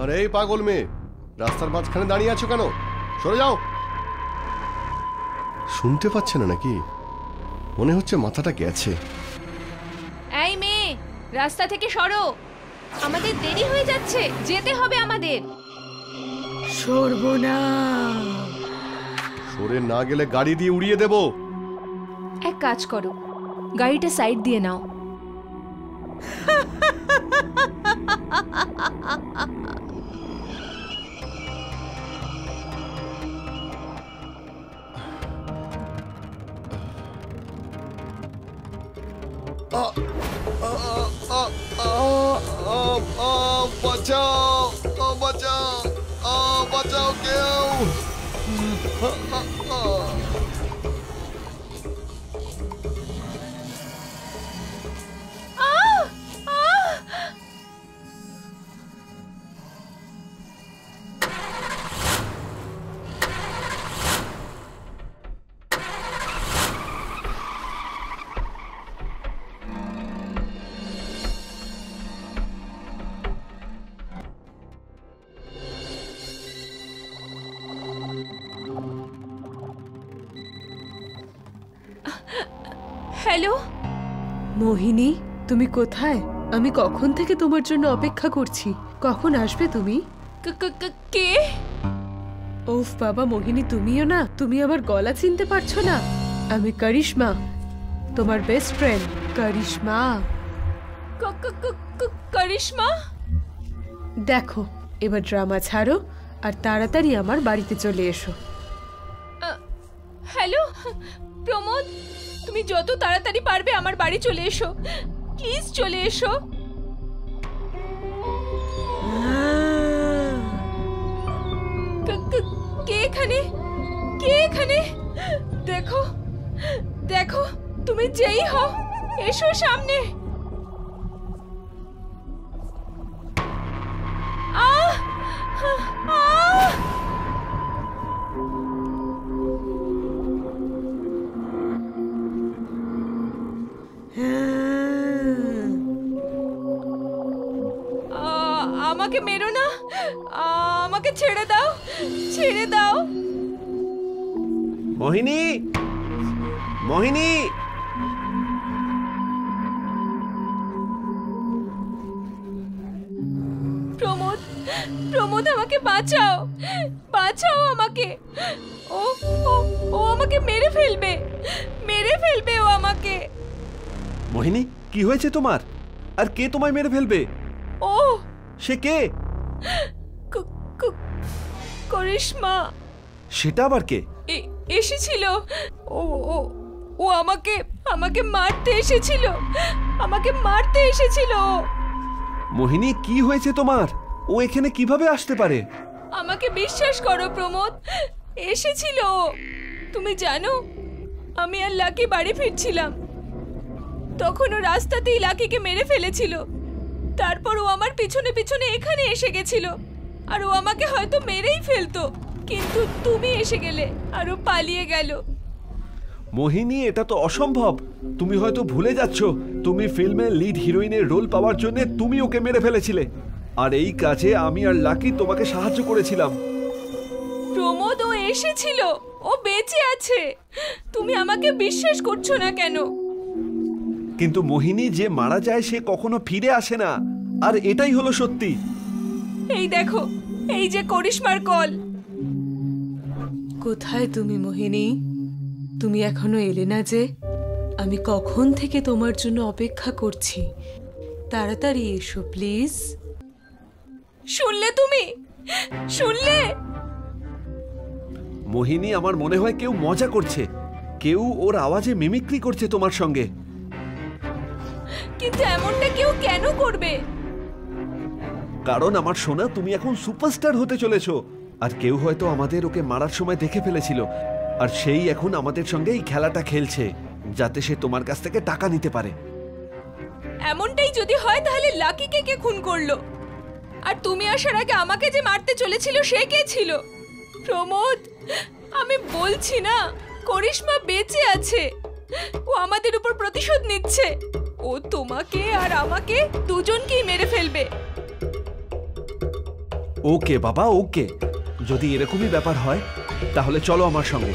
আরে এই পাগল মেয়ে, রাস্তার মাঝখানে দাঁড়িয়ে আছো কেন? সরে যাও। শুনতে পাচ্ছে না নাকি? মনে হচ্ছে মাথাটা গেছে। এই মেয়ে, রাস্তা থেকে সরো, আমাদের দেরি হয়ে যাচ্ছে, যেতে হবে আমাদের। সর্বনাশ! সরে না গেলে গাড়ি দিয়ে উড়িয়ে দেব। এক কাজ করো, গাড়িটা সাইড দিয়ে নাও। বাঁচাও, বাঁচাও, বাঁচাও কেউ। হ্যালো মোহিনী, তুমি কোথায়? আমি কখন থেকে তোমার জন্য অপেক্ষা করছি। কখন আসবে তুমি? কে? ওফ বাবা মোহিনী, তুমিও না? তুমি আমার গলা চিনতে পারছো না? আমি করিশ্মা, তোমার বেস্ট ফ্রেন্ড করিশ্মা। করিশ্মা? দেখো, এবার ড্রামা ছাড়ো আর তাড়াতাড়ি আমার বাড়িতে চলে এসো। হ্যালো প্রমোদ, তুমি যত তাড়াতাড়ি পারবে আমার বাড়ি চলে এসো, প্লিজ চলে এসো। কে এখানে? কে এখানে? দেখো দেখো, তুমি যেই হও, এসো সামনে। আহ আহ আমাকে মেরো না, আমাকে ছেড়ে দাও, ছেড়ে দাও। মোহিনী, মোহিনী, প্রমোদ, প্রমোদ আমাকে বাঁচাও, বাঁচাও আমাকে। ও ও ও আমাকে মেরে ফেলবে, মেরে ফেলবে ও আমাকে। মোহিনী, কি হয়েছে তোমার? আর কে তোমায় মেরে ফেলবে? ও সে কে? করিশ্মা। সেটা আবার কে? এসেছিল ও ও ও আমাকে আমাকে মারতে এসেছিল, আমাকে মারতে এসেছিল। মোহিনী, কি হয়েছে তোমার? ও এখানে কিভাবে আসতে পারে? আমাকে বিশ্বাস করো প্রমোদ, এসেছিল। তুমি জানো, আমি আর লাকি বাড়ি ফিরছিলাম, তখন ও রাস্তাতেই লাকিকে মেরে ফেলেছিল। তারপর ও আমার পিছনে পিছনে এখানে এসে গেছিল, আর ও আমাকে হয়তো মেরেই ফেলতো, কিন্তু তুমি এসে গেলে আর ও পালিয়ে গেল। মোহিনী, এটা তো অসম্ভব। তুমি হয়তো ভুলে যাচ্ছ, তুমি ফিল্মে লিড হিরোইনের রোল পাওয়ার জন্য তুমি ওকে মেরে ফেলেছিলে, আর এই কাজে আমি আর লাকি তোমাকে সাহায্য করেছিলাম। প্রমোদ, ও এসেছিল, ও বেঁচে আছে। তুমি আমাকে বিশ্বাস করছো না কেন? কিন্তু মোহিনী, যে মারা যায় সে কখনো ফিরে আসে না, আর এটাই হলো সত্যি। এই দেখো, এই যে করিশ্মার কল। কোথায় তুমি মোহিনী? তুমি এখনো এলে না যে? আমি কখন থেকে তোমার জন্য অপেক্ষা করছি। তাড়াতাড়ি এসো প্লিজ। শুনলে তুমি? শুনলে? মোহিনী, আমার মনে হয় কেউ মজা করছে, কেউ ওর আওয়াজে মিমিক্রি করছে তোমার সঙ্গে। কিন্তু এমনটা কেউ কেন করবে? কারণ আমার সোনা, তুমি এখন সুপারস্টার হতে চলেছো, আর কেউ হয়তো আমাদের ওকে মারার সময় দেখে ফেলেছিল, আর সেই এখন আমাদের সঙ্গে এই খেলাটা খেলছে, যাতে সে তোমার কাছ থেকে টাকা নিতে পারে। এমনটাই যদি হয় তাহলে লাকিকে কে খুন করলো? আর তুমি আসার আগে আমাকে যে মারতে চলেছিল সে কে ছিল? প্রমোদ, আমি বলছি না, করিশ্মা বেঁচে আছে। ও আমাদের উপর প্রতিশোধ নিচ্ছে। ও তোমাকে আর আমাকে দুজনকেই মেরে ফেলবে। ওকে বাবা, ওকে। যদি এরকমই ব্যাপার হয় তাহলে চলো আমার সঙ্গে।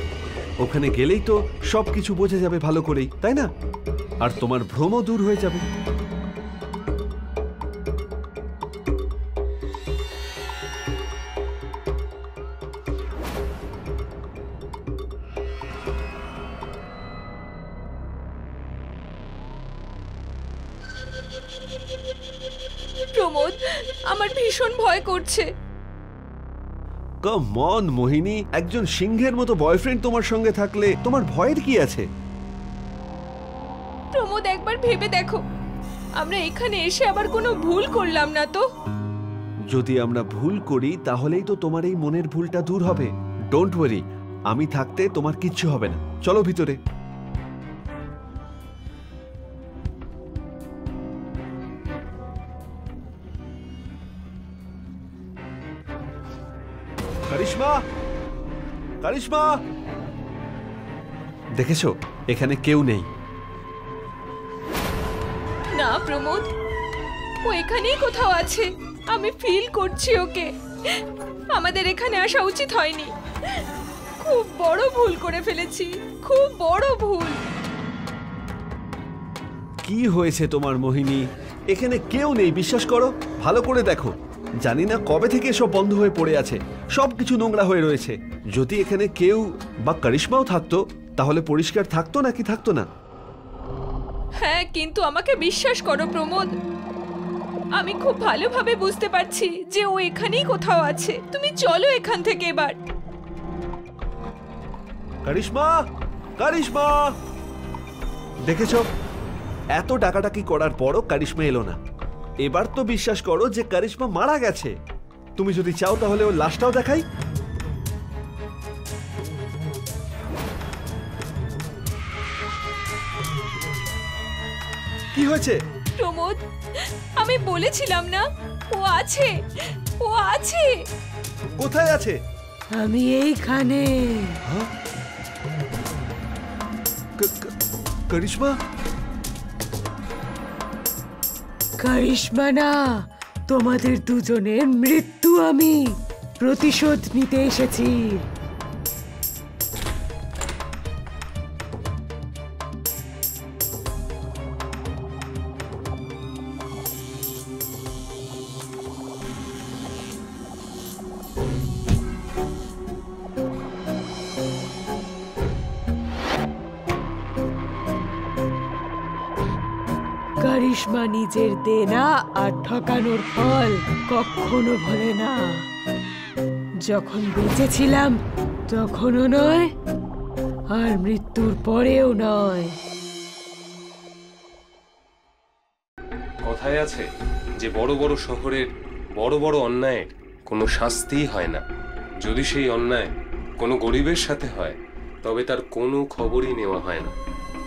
ওখানে গেলেই তো সবকিছু বোঝা যাবে ভালো করেই, তাই না? আর তোমার ভ্রমও দূর হয়ে যাবে। প্রমোদ, আমার ভীষণ ভয় করছে। কাম অন মোহিনী, একজন সিংহের মতো বয়ফ্রেন্ড তোমার সঙ্গে থাকলে তোমার ভয়ের কি আছে? প্রমোদ, একবার ভেবে দেখো, আমরা এখানে এসে আবার কোনো ভুল করলাম না তো? যদি আমরা ভুল করি তাহলেই তো তোমার এই মনের ভুলটা দূর হবে। ডোন্ট ওয়ারি, আমি থাকতে তোমার কিচ্ছু হবে না। চলো ভিতরে। কারিশমা, কারিশমা, দেখেছো এখানে কেউ নেই। না প্রমোদ, ও এখানেই কোথাও আছে। আমি ফিল করছি ওকে। আমাদের এখানে আসা উচিত হয়নি। খুব বড় ভুল করে ফেলেছি, খুব বড় ভুল। কি হয়েছে তোমার মোহিনী? এখানে কেউ নেই, বিশ্বাস করো। ভালো করে দেখো, জানি না কবে থেকে এসব বন্ধ হয়ে পড়ে আছে, সবকিছু নোংরা হয়ে রয়েছে। যদি এখানে কেউ বা কারিশমাও থাকতো তাহলে পরিষ্কার থাকতো নাকি থাকতো না? হ্যাঁ, কিন্তু আমাকে বিশ্বাস করো প্রমোদ, আমি খুব ভালোভাবে বুঝতে পারছি যে ও এখানেই কোথাও আছে। তুমি চলো এখান থেকে এবার। কারিশমা, কারিশমা, দেখেছো এত ডাকাডাকি করার পরও কারিশমা এলো না। এবার তো বিশ্বাস করো যে কারিশমা মারা গেছে। তুমি যদি চাও তাহলে ওর লাশটাও দেখাই। কি হয়েছে? প্রমোদ, আমি বলেছিলাম না, ও আছে, ও আছে। কোথায় আছে? আমি এইখানে। কারিশমা? কারিশমা না, তোমাদের দুজনের মৃত্যু আমি প্রতিশোধ নিতে এসেছি। কারিশমা নিজের দেনা আর ঠকানোর ফল কখনো ভোলে না। যখন বেঁচে ছিলাম তখনও নয়, আর মৃত্যুর পরেও নয়। কথায় আছে যে বড় বড় শহরের বড় বড় অন্যায়ের কোনো শাস্তিই হয় না। যদি সেই অন্যায় কোনো গরিবের সাথে হয় তবে তার কোনো খবরই নেওয়া হয় না,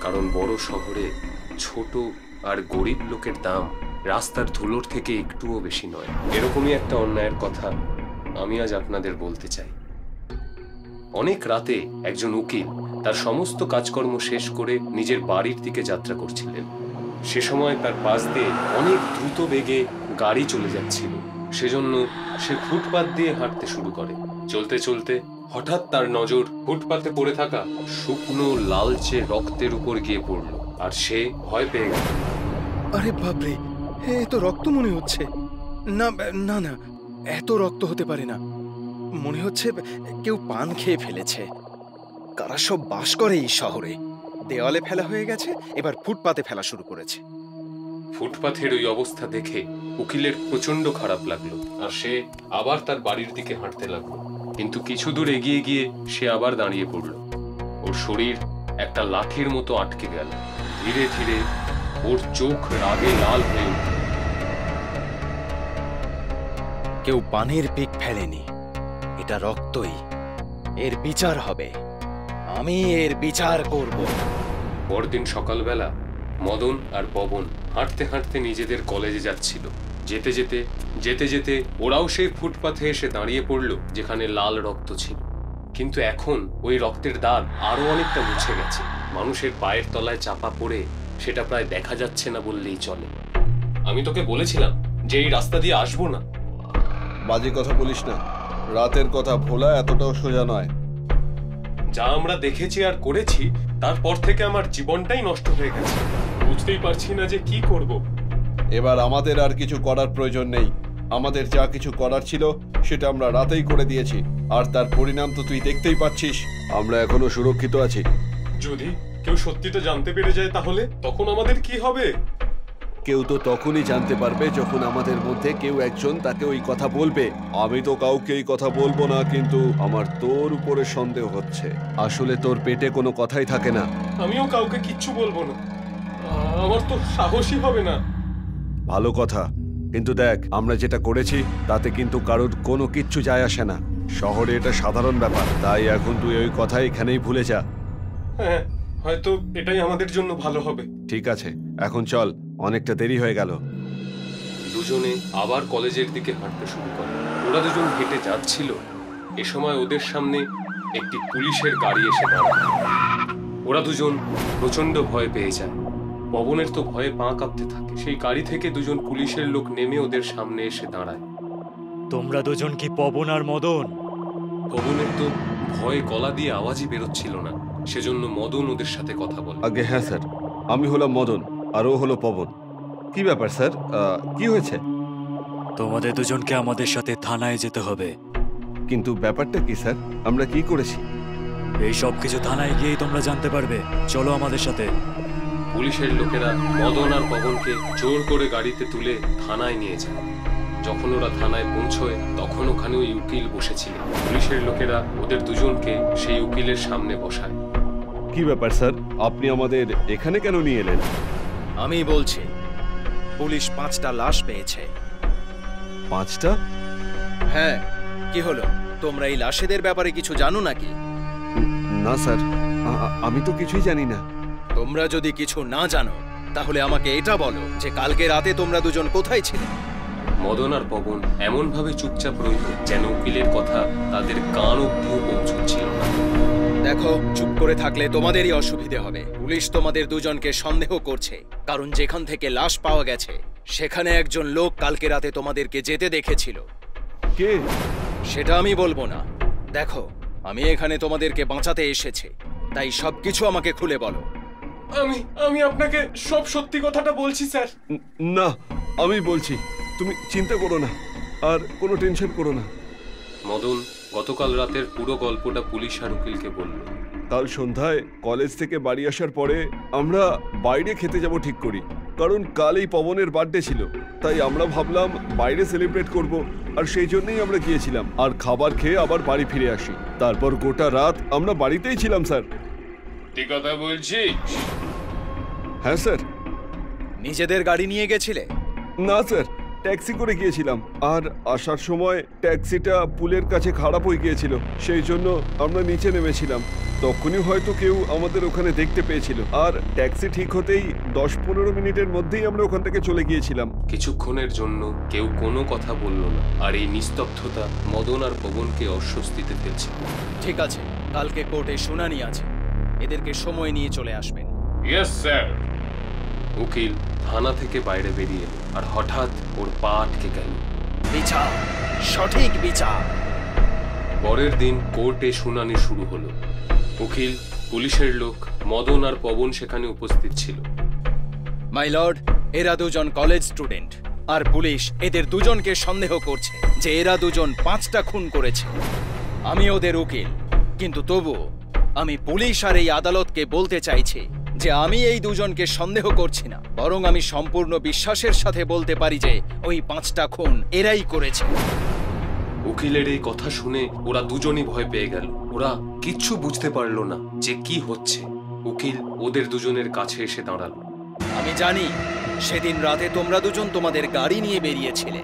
কারণ বড় শহরে ছোট আর গরিব লোকের দাম রাস্তার ধুলোর থেকে একটুও বেশি নয়। এরকমই একটা অন্যায়ের কথা আমি আজ আপনাদের বলতে চাই। অনেক রাতে একজন উকিল তার সমস্ত কাজকর্ম শেষ করে নিজের বাড়ির দিকে যাত্রা করছিলেন। সে সময় তার পাশ দিয়ে অনেক দ্রুত বেগে গাড়ি চলে যাচ্ছিল, সেজন্য সে ফুটপাত দিয়ে হাঁটতে শুরু করে। চলতে চলতে হঠাৎ তার নজর ফুটপাতে পড়ে থাকা শুকনো লালচে রক্তের উপর গিয়ে পড়ল, আর সে ভয় পেয়ে গেল। আরে বাপরে, এ তো রক্ত মনে হচ্ছে। না না না, এত রক্ত হতে পারে না। মনে হচ্ছে কেউ পান খেয়ে ফেলেছে। কারা সব বাস করে এই শহরে? দেওয়ালে ফেলা হয়ে গেছে, এবার ফুটপাতে ফেলা শুরু করেছে। ফুটপাথের ওই অবস্থা দেখে উকিলের প্রচন্ড খারাপ লাগলো, আর সে আবার তার বাড়ির দিকে হাঁটতে লাগলো। কিন্তু কিছু দূর এগিয়ে গিয়ে সে আবার দাঁড়িয়ে পড়ল। ওর শরীর একটা লাঠির মতো আটকে গেল। ধীরে ধীরে ওর চোখ রাগে লাল হয়ে উঠল। কেউ পানের পিক ফেলেনি, এটা রক্তই। এর বিচার হবে, আমি এর বিচার করব। পরদিন সকালবেলা মদন আর পবন হাঁটতে হাঁটতে নিজেদের কলেজে যাচ্ছিল। যেতে যেতে যেতে যেতে ওরাও সেই ফুটপাথে এসে দাঁড়িয়ে পড়ল যেখানে লাল রক্ত ছিল। কিন্তু এখন ওই রক্তের দাগ আরো অনেকটা মুছে গেছে। মানুষের পায়ের তলায় চাপা পড়ে সেটা প্রায় দেখা যাচ্ছে না বললেই চলে। আমি তোকে বলেছিলাম যে এই রাস্তা দিয়ে আসবো না। বাজে কথা বলিস না, রাতের কথা ভোলা এতটাও সোজা নয়। যা আমরা দেখেছি আর করেছি তারপর থেকে আমার জীবনটাই নষ্ট হয়ে গেছে। বুঝতেই পারছি না যে কি করব। এবার আমাদের আর কিছু করার প্রয়োজন নেই। আমাদের যা কিছু করার ছিল সেটা আমরা রাতেই করে দিয়েছি, আর তার পরিণাম তো তুই দেখতেই পাচ্ছিস। আমরা এখনো সুরক্ষিত আছি। যদি কেউ সত্যিটা জানতে পেরে যায় তাহলে তখন আমাদের কি হবে? কেউ তো তখনই জানতে পারবে যখন আমাদের মধ্যে কেউ একজন তাকে ওই কথা বলবে। আমি তো কাউকে এই কথা বলবো না, কিন্তু আমার তোর উপরে সন্দেহ হচ্ছে। আসলে তোর পেটে কোনো কথাই থাকে না। আমিও কাউকে কিচ্ছু বলবো না, আমার তো সাহসই হবে না। ভালো কথা, কিন্তু দেখ আমরা যেটা করেছি তাতে কিন্তু কারোর কোনো কিচ্ছু যায় আসে না। শহরে এটা সাধারণ ব্যাপার, তাই এখন তুই ওই কথা এখানেই ভুলে যা। হ্যাঁ, হয়তো এটাই আমাদের জন্য ভালো হবে। ঠিক আছে, এখন চল, অনেকটা দেরি হয়ে গেল। দুজনে আবার কলেজের দিকে হাঁটতে শুরু করে। ওরা দুজন হেঁটে যাচ্ছিল, এ সময় ওদের সামনে একটি পুলিশের গাড়ি এসে দাঁড়ায়। ওরা দুজন প্রচন্ড ভয় পেয়ে যায়। পবনের তো ভয়ে পা কাঁপতে থাকে। সেই গাড়ি থেকে দুজন পুলিশের লোক নেমে ওদের সামনে এসে দাঁড়ায়। তোমরা দুজন কি পবন আর মদন? পবনের তো ভয়ে গলা দিয়ে আওয়াজই বেরোচ্ছিল না, সেজন্য মদন ওদের সাথে কথা বলে। আগে হ্যাঁ স্যার, আমি হলাম মদন আর ও হলো পবন। কি ব্যাপার স্যার, কি হয়েছে? তোমাদের দুজনকে আমাদের সাথে থানায় যেতে হবে। কিন্তু ব্যাপারটা কি স্যার, আমরা কি করেছি? এই সব কিছু থানায় গিয়েই তোমরা জানতে পারবে। চলো আমাদের সাথে। পুলিশের লোকেরা মদন আর পবনকে জোর করে গাড়িতে তুলে থানায় নিয়ে যায়। যখন ওরা থানায় পৌঁছয় তখন ওখানে ওই উকিল বসেছিলেন। পুলিশের লোকেরা ওদের দুজনকে সেই উকিলের সামনে বসায়। কি ব্যাপার স্যার, আপনি আমাদের এখানে কেন নিয়ে এলেন? আমি বলছি, পুলিশ 5টা লাশ পেয়েছে। 5টা? হ্যাঁ, কি হলো? তোমরা এই লাশেদের ব্যাপারে কিছু জানো নাকি? না স্যার, আমি তো কিছুই জানি না। তোমরা যদি কিছু না জানো তাহলে আমাকে এটা বলো যে কালকে রাতে তোমরা দুজন কোথায় ছিলে? মদন আর পবন এমন ভাবে চুপচাপ রইল যেন উকিলের কথা তাদের কান অবধিও পৌঁছচ্ছিল না। দেখো, চুপ করে থাকলে তোমাদেরই অসুবিধে হবে। পুলিশ তোমাদের দুজনকে সন্দেহ করছে, কারণ যেখান থেকে লাশ পাওয়া গেছে সেখানে একজন লোক কালকে রাতে তোমাদেরকে যেতে দেখেছিল। কে? সেটা আমি বলবো না। দেখো, আমি এখানে তোমাদেরকে বাঁচাতে এসেছি, তাই সবকিছু আমাকে খুলে বলো। আমি আপনাকে সব সত্যি কথাটা বলছি স্যার। না, আমি বলছি, তুমি চিন্তা করো না, আর কোনো টেনশন করো না। মদন গতকাল রাতের পুরো গল্পটা পুলিশ আর উকিলকে বলল। কাল সন্ধ্যায় কলেজ থেকে বাড়ি আসার পরে আমরা বাইরে খেতে যাব ঠিক করি, কারণ কাল এই পবনের বার্থডে ছিল, তাই আমরা ভাবলাম বাইরে সেলিব্রেট করব, আর সেই জন্যই আমরা গিয়েছিলাম, আর খাবার খেয়ে আবার বাড়ি ফিরে আসি। তারপর গোটা রাত আমরা বাড়িতেই ছিলাম স্যার। ঠিক কথা বলছিস? হ্যাঁ স্যার। নিজেদের গাড়ি নিয়ে গেছিলে? না স্যার, ট্যাক্সি করে গিয়েছিলাম, আর আসার সময় ট্যাক্সিটা পুলের কাছে খারাপ হয়ে গিয়েছিল, সেই জন্য আমরা নিচে নেমেছিলাম। তখনই হয়তো কেউ আমাদের ওখানে দেখতে পেয়েছিল, আর ট্যাক্সি ঠিক হতেই 10-15 মিনিটের মধ্যেই আমরা ওখান থেকে চলে গিয়েছিলাম। কিছুক্ষণের জন্য কেউ কোনো কথা বলল না, আর এই নিস্তব্ধতা মদন আর পবনকে অস্বস্তিতে ফেলছে। ঠিক আছে, কালকে কোর্টে শুনানি আছে, এদেরকে সময় নিয়ে চলে আসবেন। Yes sir. উকিল থানা থেকে বাইরে বেরিয়ে এলো, আর হঠাৎ ওর পা আটকে গেল। বিচার, সঠিক বিচার। পরের দিন কোর্টে শুনানি শুরু হলো। উকিল, পুলিশের লোক, মদন আর পবন সেখানে উপস্থিত ছিল। মাই লর্ড, এরা দুজন কলেজ স্টুডেন্ট, আর পুলিশ এদের দুজনকে সন্দেহ করছে যে এরা দুজন 5টা খুন করেছে। আমি ওদের উকিল, কিন্তু তবু আমি পুলিশ আর এই আদালতকে বলতে চাইছি যে আমি এই দুজনকে সন্দেহ করছি না, বরং আমি সম্পূর্ণ বিশ্বাসের সাথে বলতে পারি যে ওই 5টা খুন এরাই করেছে। উকিলের এই কথা শুনে ওরা দুজনই ভয় পেয়ে গেল। ওরা কিচ্ছু বুঝতে পারলো না যে কি হচ্ছে। উকিল ওদের দুজনের কাছে এসে দাঁড়ালো। আমি জানি সেদিন রাতে তোমরা দুজন তোমাদের গাড়ি নিয়ে বেরিয়েছিলে,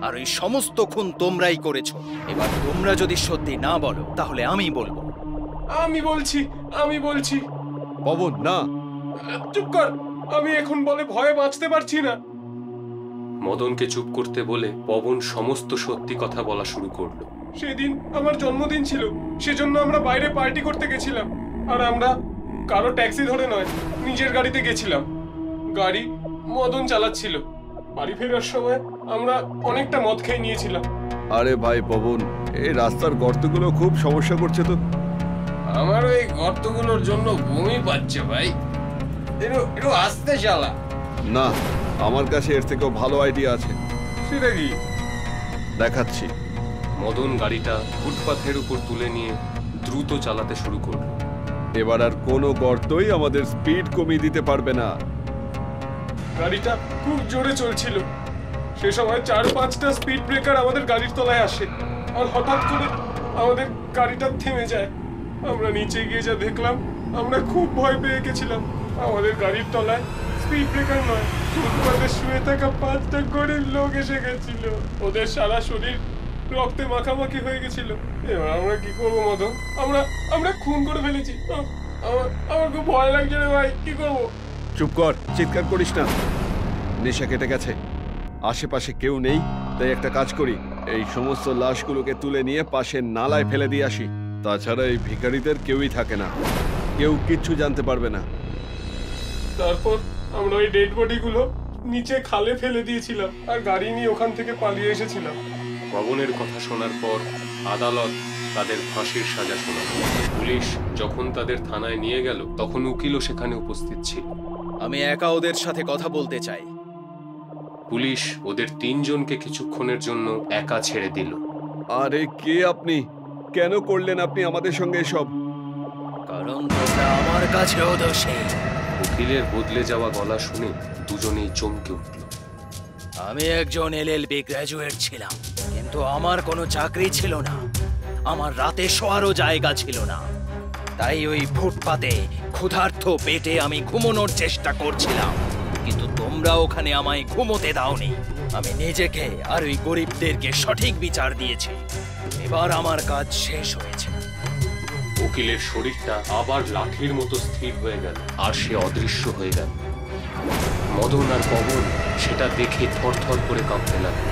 আর ওই সমস্ত খুন তোমরাই করেছো। এবার তোমরা যদি সত্যি না বলো তাহলে আমি বলবো। আমি বলছি। পবন, না। চুপ কর, আমি এখন বলে ভয়ে বাঁচতে পারছি না। মদনকে চুপ করতে বলে পবন সমস্ত সত্যি কথা বলা শুরু করলো। সেদিন আমার জন্মদিন ছিল, সেজন্য আমরা বাইরে পার্টি করতে গেছিলাম, আর আমরা কারো ট্যাক্সি ধরে নয়, নিজের গাড়িতে গেছিলাম। গাড়ি মদন চালাচ্ছিল। বাড়ি ফেরার সময় আমরা অনেকটা মদ খেয়ে নিয়েছিলাম। আরে ভাই পবন, এই রাস্তার গর্তগুলো খুব সমস্যা করছে তো। আমার ওই গর্তগুলোর জন্য বমি পাচ্ছে ভাই, একটু আস্তে চালা। না, আমার কাছে এর থেকেও ভালো আইডিয়া আছে। সেটা কি? দেখাচ্ছি। মদন গাড়িটা ফুটপাথের উপর তুলে নিয়ে দ্রুত চালাতে শুরু করলো। এবার আর কোনো গর্তই আমাদের স্পিড কমিয়ে দিতে পারবে না। গাড়িটা খুব জোরে চলছিল। সে সময় 4-5টা স্পিড ব্রেকার আমাদের গাড়ির তলায় আসে, আর হঠাৎ করে আমাদের গাড়িটা থেমে যায়। আমরা নিচে গিয়ে যা দেখলাম, আমরা খুব ভয় পেয়ে গেছিলাম। আমাদের গাড়ির তলায় স্পিড ব্রেকার নয়, ফুটপাথে শুয়ে থাকা 5টা গরিব লোক এসে গেছিল। ওদের সারা শরীর রক্তে মাখামাখি হয়ে গেছিল। এবার আমরা কি করবো মদন? আমরা খুন করে ফেলেছি। আমার খুব ভয় লাগছে রে ভাই, কি করবো? চুপ কর, চিৎকার করিস না। নেশা কেটে গেছে, আশেপাশে কেউ নেই, তাই একটা কাজ করি, এই সমস্ত লাশগুলোকে তুলে নিয়ে পাশের নালায় ফেলে দিয়ে আসি। তাছাড়া এই ভিখারিদের কেউই থাকে না, কেউ কিচ্ছু জানতে পারবে না। তারপর আমরা ওই ডেড বডিগুলো নিচে খালে ফেলে দিয়েছিলাম, আর গাড়ি নিয়ে ওখান থেকে পালিয়ে এসেছিলাম। পবনের কথা শোনার পর আদালত তাদের ফাঁসির সাজা শোনাল। পুলিশ যখন তাদের থানায় নিয়ে গেল, তখন উকিলও সেখানে উপস্থিত ছিল। আমি একা ওদের সাথে কথা বলতে চাই। পুলিশ ওদের 3 জনকে কিছুক্ষণের জন্য একা ছেড়ে দিল। আরে কে আপনি? কেন করলেন আপনি আমাদের সঙ্গে এসব? কারণ তোমরা আমার কাছেও দোষী। উকিলের বদলে যাওয়া গলা শুনে দুজনেই চমকে উঠল। আমি একজন LLB গ্র্যাজুয়েট ছিলাম, কিন্তু আমার কোনো চাকরি ছিল না, আমার রাতে শোয়ারও জায়গা ছিল না। তাই ওই ফুটপাতে ক্ষুধার্ত পেটে আমি ঘুমানোর চেষ্টা করছিলাম, কিন্তু তোমরা ওখানে আমায় ঘুমোতে দাওনি। আমি নিজেকে আর ওই গরিবদেরকে সঠিক বিচার দিয়েছি। এবার আমার কাজ শেষ হয়েছে। উকিলের শরীরটা আবার লাঠির মতো স্থির হয়ে গেল, আর সে অদৃশ্য হয়ে গেল। মদন আর পবন সেটা দেখে থরথর করে কাঁপতে লাগলো।